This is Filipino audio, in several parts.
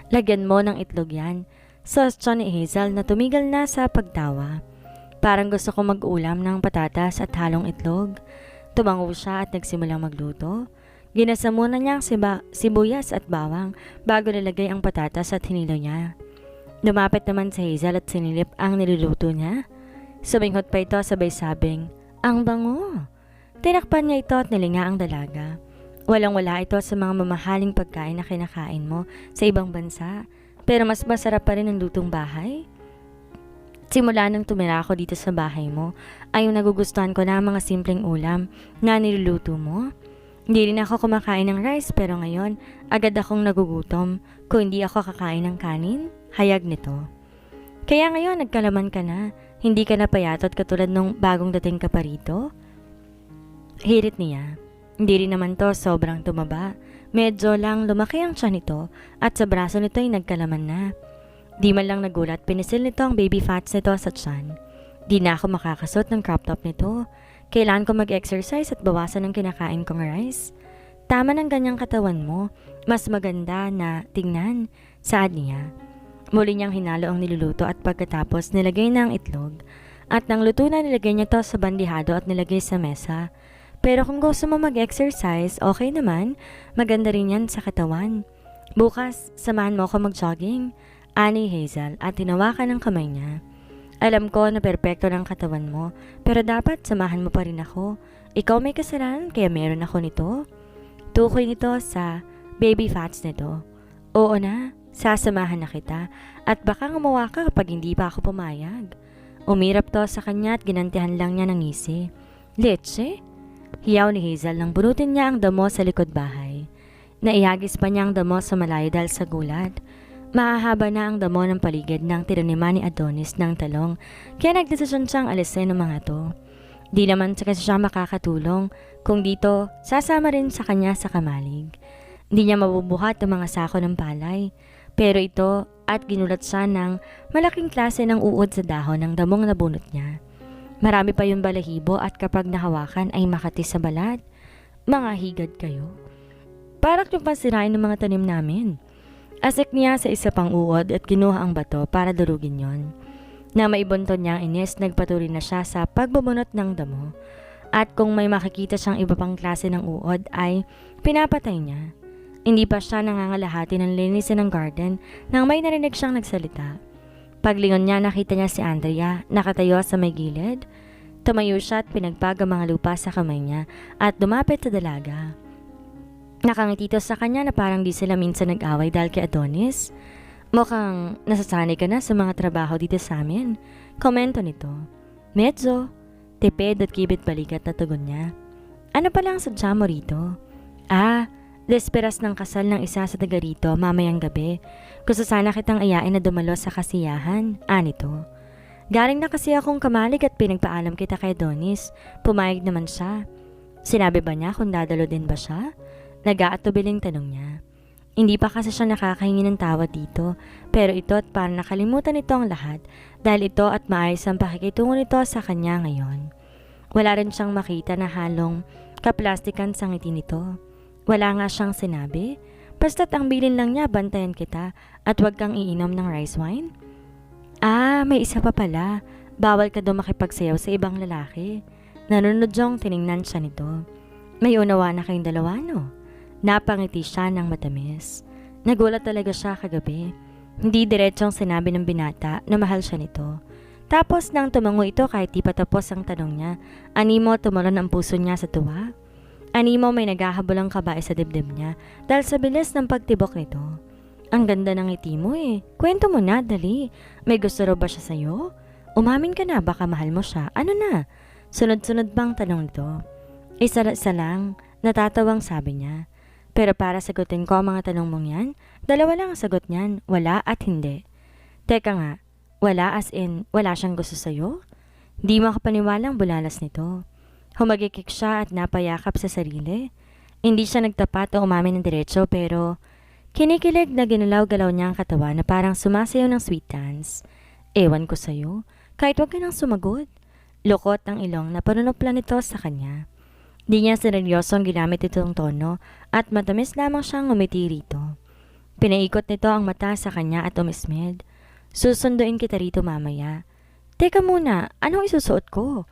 Lagyan mo ng itlog yan. Suggestion ni Hazel na tumigil na sa pagtawa. Parang gusto ko mag-ulam ng patatas at halong itlog. Tumango siya at nagsimulang magluto. Ginasa muna niya ang sibuyas at bawang bago nilagay ang patatas at hinilo niya. Lumapit naman si Hazel at sinilip ang niluluto niya. Suminghot pa ito sabay sabing, "Ang bango!" Tinakpan niya ito at nilinga ang dalaga. Walang-wala ito sa mga mamahaling pagkain na kinakain mo sa ibang bansa, pero mas masarap pa rin ang lutong bahay. Simula nang tumira ako dito sa bahay mo, ay yung nagugustuhan ko na ang mga simpleng ulam na niluluto mo. Hindi rin ako kumakain ng rice pero ngayon agad akong nagugutom kung hindi ako kakain ng kanin, hayag nito. Kaya ngayon nagkalaman ka na, hindi ka na payatot katulad nung bagong dating ka pa rito? Hirit niya. Hindi rin naman to sobrang tumaba. Medyo lang lumaki ang tiyan nito at sa braso nito ay nagkalaman na. Di man lang nagulat, pinisil nito ang baby fats nito sa tiyan. Di na ako makakasot ng crop top nito. Kailangan ko mag-exercise at bawasan ng kinakain kong rice. Tama ng ganyang katawan mo, mas maganda na tingnan, saad niya. Muli niyang hinalo ang niluluto at pagkatapos nilagay na ang itlog. At nang luto na nilagay niya to sa bandihado at nilagay sa mesa. Pero kung gusto mo mag-exercise, okay naman, maganda rin yan sa katawan. Bukas, samahan mo ako mag-jogging, ani Hazel at tinawakan ng kamay niya. Alam ko na perpekto ng katawan mo, pero dapat samahan mo pa rin ako. Ikaw may kasalanan kaya meron ako nito. Tukoy nito sa baby fats nito. Oo na, sasamahan na kita at baka gumawa ka kapag hindi pa ako pumayag. Umirap to sa kanya at ginantihan lang niya ng ngisi. Leche? Hiyaw ni Hazel nang bunutin niya ang damo sa likod bahay. Naihagis pa niya ang damo sa malayo dahil sa gulat. Mahahaba na ang damo ng paligid ng tinaniman ni Adonis ng talong kaya nagdesisyon siyang alisin ng mga to. Di naman kasi siya makakatulong kung dito sasama rin sa kanya sa kamalig. Hindi niya mabubuhat ang mga sako ng palay pero ito at ginulat siya ng malaking klase ng uod sa dahon ng damong nabunot niya. Marami pa yung balahibo at kapag nahawakan ay makati sa balat. Mga higad kayo. Parang yung pasirain ng mga tanim namin. Asik niya sa isa pang uod at kinuha ang bato para durugin yon. Na maibunton niya ang inis, nagpatuloy na siya sa pagbubunot ng damo. At kung may makikita siyang iba pang klase ng uod ay pinapatay niya. Hindi pa siya nangangalahati ng linisin ng garden nang may narinig siyang nagsalita. Paglingon niya nakita niya si Andrea nakatayo sa may gilid. Tumayo siya at pinagpag ang mga lupa sa kamay niya at lumapit sa dalaga. Nakangiti ito sa kanya na parang di sila minsan nag-away dahil kay Adonis. Mukhang nasasanay ka na sa mga trabaho dito sa amin. Komento nito. Medyo. Tipid at kibit balikat na tugon niya. Ano pala ang sadya mo rito? Desperas ng kasal ng isa sa taga rito mamayang gabi. Gusto sana kitang ayain na dumalo sa kasiyahan. Anito. Galing na kasi akong kamalig at pinagpaalam kita kay Adonis. Pumayag naman siya. Sinabi ba niya kung dadalo din ba siya? Nag-aatubiling tanong niya. Hindi pa kasi siya nakakahingi ng tawad dito. Pero ito at parang nakalimutan nito ang lahat dahil ito at maayos ang pakikitungo nito sa kanya ngayon. Wala rin siyang makita na halong kaplastikan sa ngiti nito. Wala nga siyang sinabi. Basta't ang bilin lang niya, bantayan kita at huwag kang iinom ng rice wine. May isa pa pala. Bawal ka daw makipagsayaw sa ibang lalaki. Nanunod siyang tiningnan siya nito. May unawa na kayong dalawa, no? Napangiti siya ng matamis. Nagulat talaga siya kagabi. Hindi diretsong sinabi ng binata na mahal siya nito. Tapos nang tumango ito kahit di pa tapos ang tanong niya, animo tumulan ang puso niya sa tuwa. Animo may naghahabulang kabae sa dibdib niya dahil sa bilis ng pagtibok nito. Ang ganda ng ngiti mo eh. Kwento mo na, dali. May gusto raw ba siya sa'yo? Umamin ka na, baka mahal mo siya. Ano na? Sunod-sunod bang tanong nito? Isa-isa lang, natatawang sabi niya. Pero para sagutin ko ang mga tanong mong yan, dalawa lang ang sagot niyan, wala at hindi. Teka nga, wala as in, wala siyang gusto sa'yo? Di makapaniwalang bulalas nito. Humagikik siya at napayakap sa sarili. Hindi siya nagtapat o umamin ng diretso pero kinikilig na ginalaw-galaw niya ang katawan na parang sumasayaw ng sweet dance. Ewan ko sa'yo, kahit wag ka nang sumagot. Lukot ang ilong na panunopla nito sa kanya. Di niya seryosong ginamit itong tono at matamis lamang siyang ngumiti rito. Pinaikot nito ang mata sa kanya at umismid. Susunduin kita rito mamaya. Teka muna, anong isusuot ko?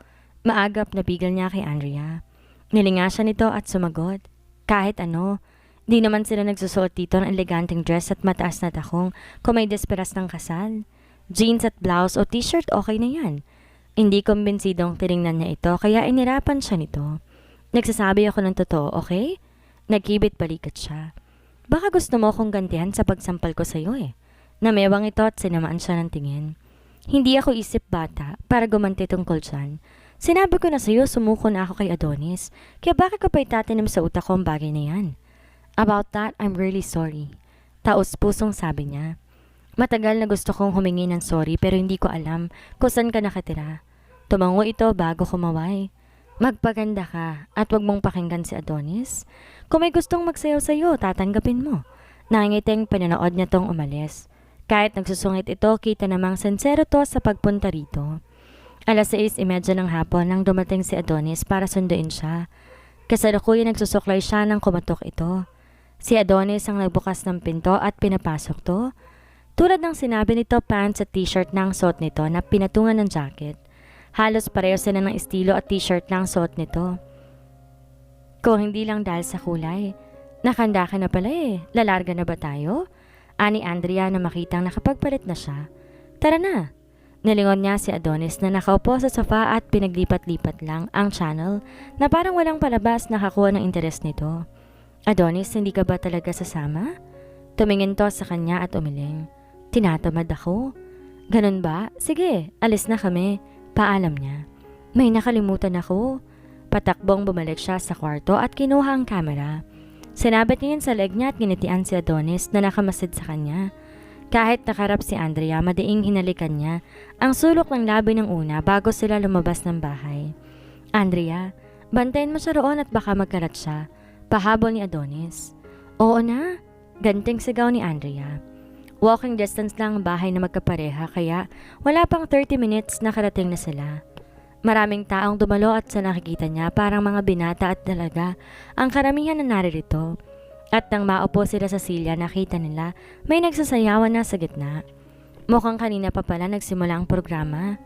Maagap na bigel niya kay Andrea. Nilinga siya nito at sumagot. Kahit ano, di naman sila nagsusuot dito ng eleganteng dress at mataas na takong kung may desperas ng kasal. Jeans at blouse o t-shirt okay na yan. Hindi kumbinsidong tiningnan niya ito kaya inirapan siya nito. Nagsasabi ako ng totoo, okay? Nagkibit balikat siya. Baka gusto mo akong gantihan sa pagsampal ko sa'yo eh. Namewang ito at sinamaan siya ng tingin. Hindi ako isip bata para gumanti tungkol dyan. Sinabi ko na sa'yo sumuko na ako kay Adonis, kaya bakit ka pa itatanim sa utak ko ang bagay na yan? About that, I'm really sorry. Taos pusong sabi niya. Matagal na gusto kong humingi ng sorry pero hindi ko alam kung saan ka nakatira. Tumango ito bago kumaway. Magpaganda ka at wag mong pakinggan si Adonis. Kung may gustong magsayaw sa'yo, tatanggapin mo. Nangiting pinanood niya tong umalis. Kahit nagsusungit ito, kita namang sincero to sa pagpunta rito. 6:30 ng hapon nang dumating si Adonis para sunduin siya. Kasalukuyan nagsusuklay siya nang kumatok ito. Si Adonis ang nagbukas ng pinto at pinapasok to. Tulad ng sinabi nito, pants at t-shirt na ang suot nito na pinatungan ng jacket. Halos pareho sila ng estilo at t-shirt na ang suot nito. Kung hindi lang dahil sa kulay. Nakanda ka na pala eh. Lalarga na ba tayo? Ani Andrea na makitang nakapagpalit na siya. Tara na. Nilingon niya si Adonis na nakaupo sa sofa at pinaglipat-lipat lang ang channel na parang walang palabas nakakuha ng interes nito. Adonis, hindi ka ba talaga sasama? Tumingin to sa kanya at umiling. Tinatamad ako. Ganun ba? Sige, alis na kami. Paalam niya. May nakalimutan ako. Patakbong bumalik siya sa kwarto at kinuha ang kamera. Sinabit niya yun sa leg niya at ginitian si Adonis na nakamasid sa kanya. Kahit nakarap si Andrea, madaing hinalikan niya ang sulok ng labi ng una bago sila lumabas ng bahay. Andrea, bantayan mo siya roon at baka magkarat siya. Pahabol ni Adonis. Oo na, ganting sigaw ni Andrea. Walking distance lang ang bahay na magkapareha kaya wala pang 30 minutes nakarating na sila. Maraming taong dumalo at sa nakikita niya parang mga binata at dalaga ang karamihan na naririto. At nang maupo sila sa silya nakita nila may nagsasayawan na sa gitna. Mukhang kanina pa pala nagsimula ang programa.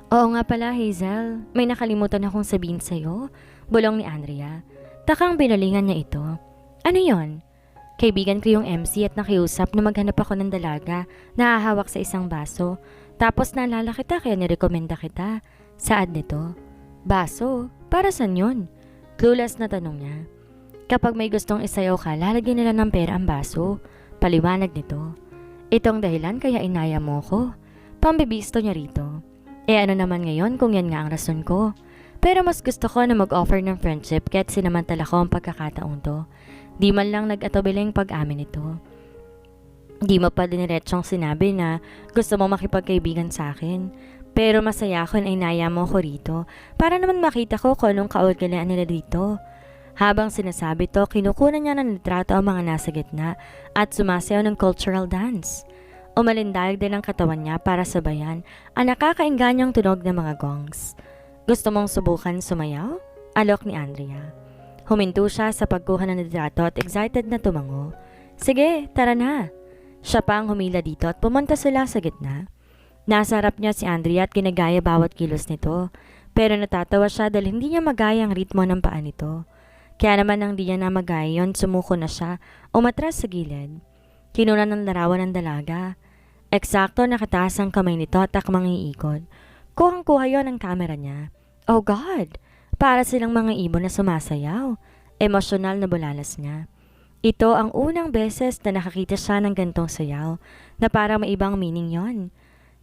Oo nga pala Hazel, may nakalimutan akong sabihin sa'yo, bulong ni Andrea. Takang binalingan niya ito. Ano yon? Kaibigan ko yung MC at nakiusap na maghanap ako ng dalaga na hahawak sa isang baso. Tapos naalala kita kaya nirekomenda kita. Saan nito? Baso? Para saan yun? Clueless na tanong niya. Kapag may gustong isayaw ka, lalagyan nila ng pera ang baso. Paliwanag nito. Itong dahilan kaya inaya mo ko. Pambibisto niya rito. Ano naman ngayon kung yan nga ang rason ko. Pero mas gusto ko na mag-offer ng friendship kahit sinamantala ko ang pagkakataong to. Di man lang nag-atubiling pag-amin ito. Di mo pa diniretsyong sinabi na gusto mo makipagkaibigan sa akin. Pero masaya ako na inaya mo ko rito para naman makita ko kung anong kaugalian nila dito. Habang sinasabi to, kinukunan niya ng litrato ang mga nasa gitna at sumasayaw ng cultural dance. Umalindayag din ang katawan niya para sabayan ang nakakaingganyang tunog ng mga gongs. Gusto mong subukan sumayaw? Alok ni Andrea. Huminto siya sa pagkuha ng litrato at excited na tumango. Sige, tara na. Siya pa ang humila dito at pumunta sila sa gitna. Nasa harap niya si Andrea at ginagaya bawat kilos nito. Pero natatawa siya dahil hindi niya magaya ang ritmo ng paa nito. Kaya naman nang di niya na magaya yon, sumuko na siya, umatras sa gilid. Kinunan ng larawan ng dalaga. Eksakto nakataas ang kamay nito at takmang iikot. Kuhang-kuha yon ang kamera niya. Oh God! Para silang mga ibon na sumasayaw. Emosyonal na bulalas niya. Ito ang unang beses na nakakita siya ng gantong sayaw na parang may ibang meaning yon.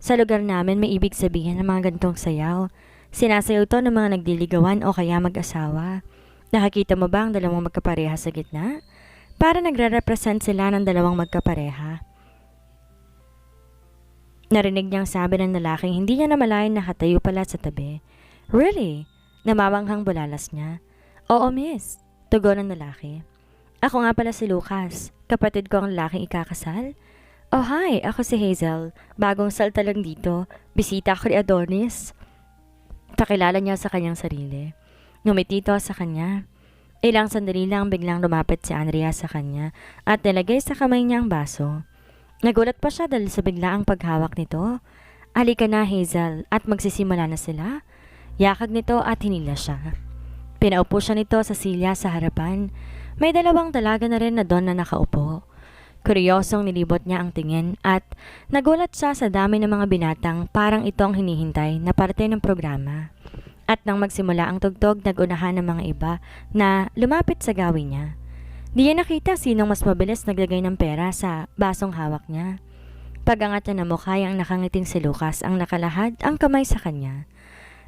Sa lugar namin may ibig sabihin ng mga gantong sayaw. Sinasayaw to ng mga nagdiligawan o kaya mag-asawa. Nakakita mo ba ang dalawang magkapareha sa gitna? Para nagre-represent sila ng dalawang magkapareha. Narinig niyang sabi ng lalaking hindi niya namalayan nakatayo pala sa tabi. Really? Namamanghang bulalas niya. Oo miss, tugon ng lalaki. Ako nga pala si Lucas, kapatid ko ang lalaking ikakasal. Oh hi, ako si Hazel, bagong salta lang dito, bisita ako ni Adonis. Pakilala niya sa kanyang sarili. Ngumiti ito sa kanya. Ilang sandali lang biglang lumapit si Andrea sa kanya at nilagay sa kamay niya ang baso. Nagulat pa siya dahil sa biglaang paghawak nito. Halika na, Hazel, at magsisimula na sila. Yakag nito at hinila siya. Pinaupo siya nito sa silya sa harapan. May dalawang dalaga na rin na doon na nakaupo. Kuryosong nilibot niya ang tingin at nagulat siya sa dami ng mga binatang parang ito ang hinihintay na parte ng programa. At nang magsimula ang tugtog, nagunahan ng mga iba na lumapit sa gawin niya. Di niya nakita sinong mas mabilis naglagay ng pera sa basong hawak niya. Pagangat niya na mukha ang nakangiting si Lucas ang nakalahad ang kamay sa kanya.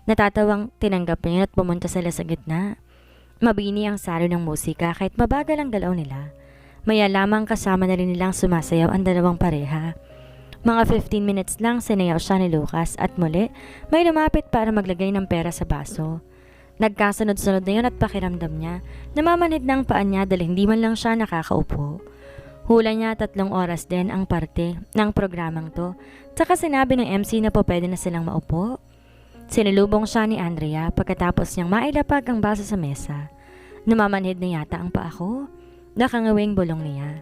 Natatawang tinanggap niya at pumunta sila sa gitna. Mabini ang salo ng musika kahit mabagal ang galaw nila. Maya lamang kasama na rin nilang sumasayaw ang dalawang pareha. Mga 15 minutes lang sinayaw siya ni Lucas at muli may lumapit para maglagay ng pera sa baso. Nagkasunod-sunod na yun at pakiramdam niya namamanid ng paan niya dahil hindi man lang siya nakakaupo. Hula niya 3 oras din ang parte ng programang to. Tsaka sinabi ng MC na po pwede na silang maupo. Sinulubong siya ni Andrea pagkatapos niyang mailapag ang baso sa mesa. Namamanhid na yata ang paa ko. Nakangawing bulong niya.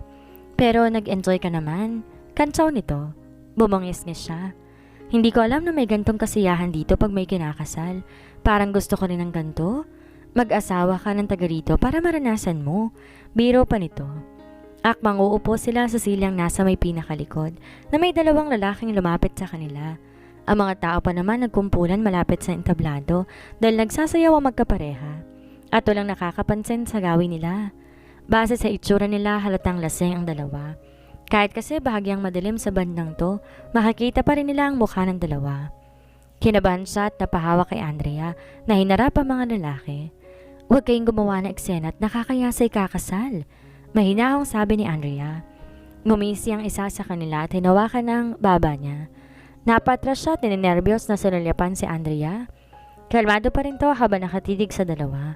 Pero nag-enjoy ka naman. Kantsaw nito. Bumangis-ngis siya. Hindi ko alam na may gantong kasiyahan dito pag may kinakasal. Parang gusto ko rin ng ganto. Mag-asawa ka ng taga rito para maranasan mo. Biro pa nito. Akmang uupo sila sa silyang nasa may pinakalikod na may dalawang lalaking lumapit sa kanila. Ang mga tao pa naman nagkumpulan malapit sa entablado dahil nagsasayaw ang magkapareha. At walang nakakapansin sa gawin nila. Base sa itsura nila halatang lasing ang dalawa. Kahit kasi bahagyang madilim sa bandang to, makikita pa rin nila ang mukha ng dalawa. Kinabahan siya at napahawak kay Andrea na hinarap ang mga lalaki. Huwag kayong gumawa ng eksena at nakakayasay kakasal. Mahinahong sabi ni Andrea. Ngumisi ang isa sa kanila at hinawakan ng baba niya. Napatras siya at ninenervyos na sinulyapan si Andrea. Kalmado pa rin to habang nakatitig sa dalawa.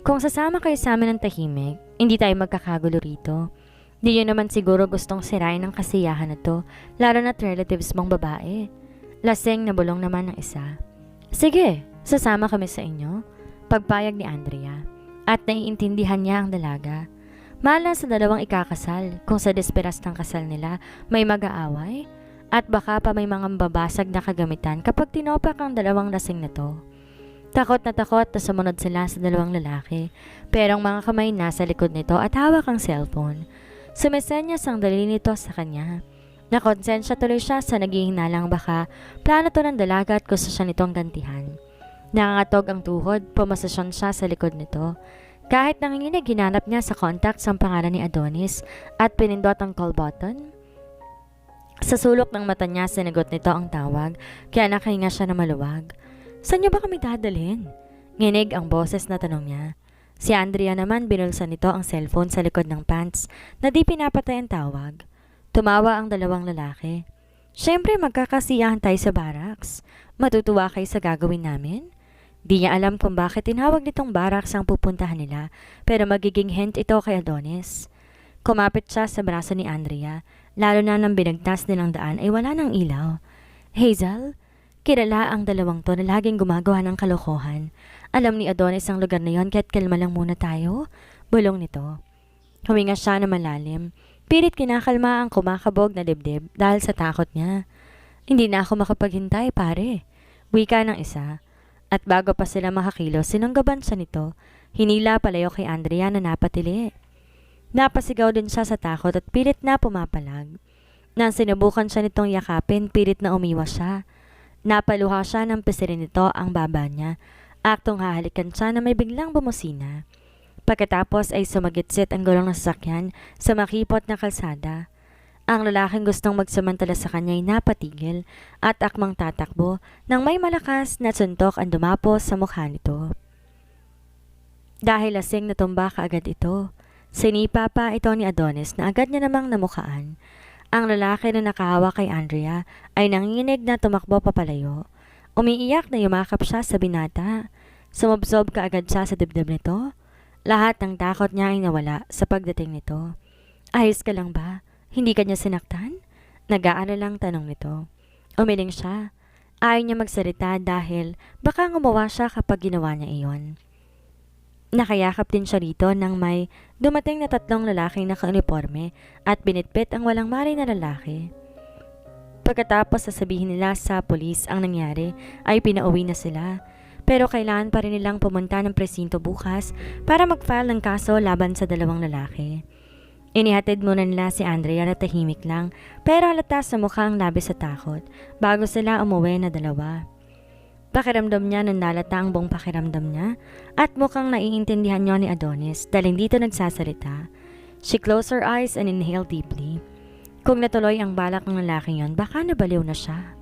Kung sasama kayo sa amin ng tahimik, hindi tayo magkakagulo rito. Di yun naman siguro gustong sirain ang kasiyahan na to, lalo na't relatives mong babae. Laseng na bulong naman ng isa. Sige, sasama kami sa inyo. Pagpayag ni Andrea. At naiintindihan niya ang dalaga. Mala sa dalawang ikakasal, kung sa desperas ng kasal nila may mag-aaway, at baka pa may mga babasag na kagamitan kapag tinopak ang dalawang lasing na to. Takot na sumunod sila sa dalawang lalaki, pero ang mga kamay nasa likod nito at hawak ang cellphone. Sumisenyas ang daliri nito sa kanya. Nakonsensya tuloy siya sa naghihinalang baka plano to ng dalaga at gusto siya nitong gantihan. Nangangatog ang tuhod, pumasasyon siya sa likod nito. Kahit nanginginig, hinanap niya sa contacts ang pangalan ni Adonis at pinindot ang call button. Sa sulok ng mata niya, sinagot nito ang tawag, kaya nakahinga siya na maluwag. Saan niyo ba kami dadalhin? Nginig ang boses na tanong niya. Si Andrea naman binulsan nito ang cellphone sa likod ng pants na di pinapatay ang tawag. Tumawa ang dalawang lalaki. Siyempre magkakasiyahan tayo sa barracks. Matutuwa kayo sa gagawin namin? Di niya alam kung bakit tinawag nitong barracks ang pupuntahan nila pero magiging hint ito kay Adonis. Kumapit siya sa braso ni Andrea, lalo na nang binagtas nilang daan ay wala ng ilaw. Hazel? Kilala ang dalawang to na laging gumagawa ng kalokohan. Alam ni Adonis ang lugar na yon kaya't kalma lang muna tayo. Bulong nito. Huminga siya na malalim. Pilit kinakalma ang kumakabog na dibdib dahil sa takot niya. Hindi na ako makapaghintay pare. Wika ng isa. At bago pa sila makakilos, sinunggaban siya nito. Hinila palayo kay Andrea na napatili. Napasigaw din siya sa takot at pilit na pumapalag. Nang sinubukan siya nitong yakapin, pilit na umiwas siya. Napaluha siya ng pisirin nito ang baba niya. Aktong hahalikan siya na may biglang bumusina. Pagkatapos ay sumagitsit ang gulong ng sasakyan sa makipot na kalsada. Ang lalaking gustong magsamantala sa kanya ay napatigil at akmang tatakbo nang may malakas na suntok ang dumapos sa mukha nito. Dahil lasing natumba kaagad ito, sinipa pa ito ni Adonis na agad niya namang namukaan. Ang lalaki na nakahawak kay Andrea ay nanginginig na tumakbo papalayo. Umiiyak na yumakap siya sa binata. Sumubsob kaagad siya sa dibdib nito. Lahat ng takot niya ay nawala sa pagdating nito. Ayos ka lang ba? Hindi ka niya sinaktan? Nag-aalalang tanong nito. Umiling siya. Ayaw niya magsalita dahil baka gumawa siya kapag ginawa niya iyon. Nakayakap din siya rito nang may dumating na 3 lalaking naka-uniforme at binitbit ang walang mari na lalaki. Pagkatapos sasabihin nila sa pulis ang nangyari ay pinauwi na sila. Pero kailangan pa rin nilang pumunta ng presinto bukas para mag-file ng kaso laban sa 2 lalaki. Inihatid muna nila si Andrea na tahimik lang pero halata sa mukha ang labis sa takot bago sila umuwi na 2. Pakiramdam niya nang nalata ang buong pakiramdam niya at mukhang naiintindihan niya ni Adonis dahil hindi ito nagsasalita. She closed her eyes and inhaled deeply. Kung natuloy ang balak ng lalaking yon, baka nabaliw na siya.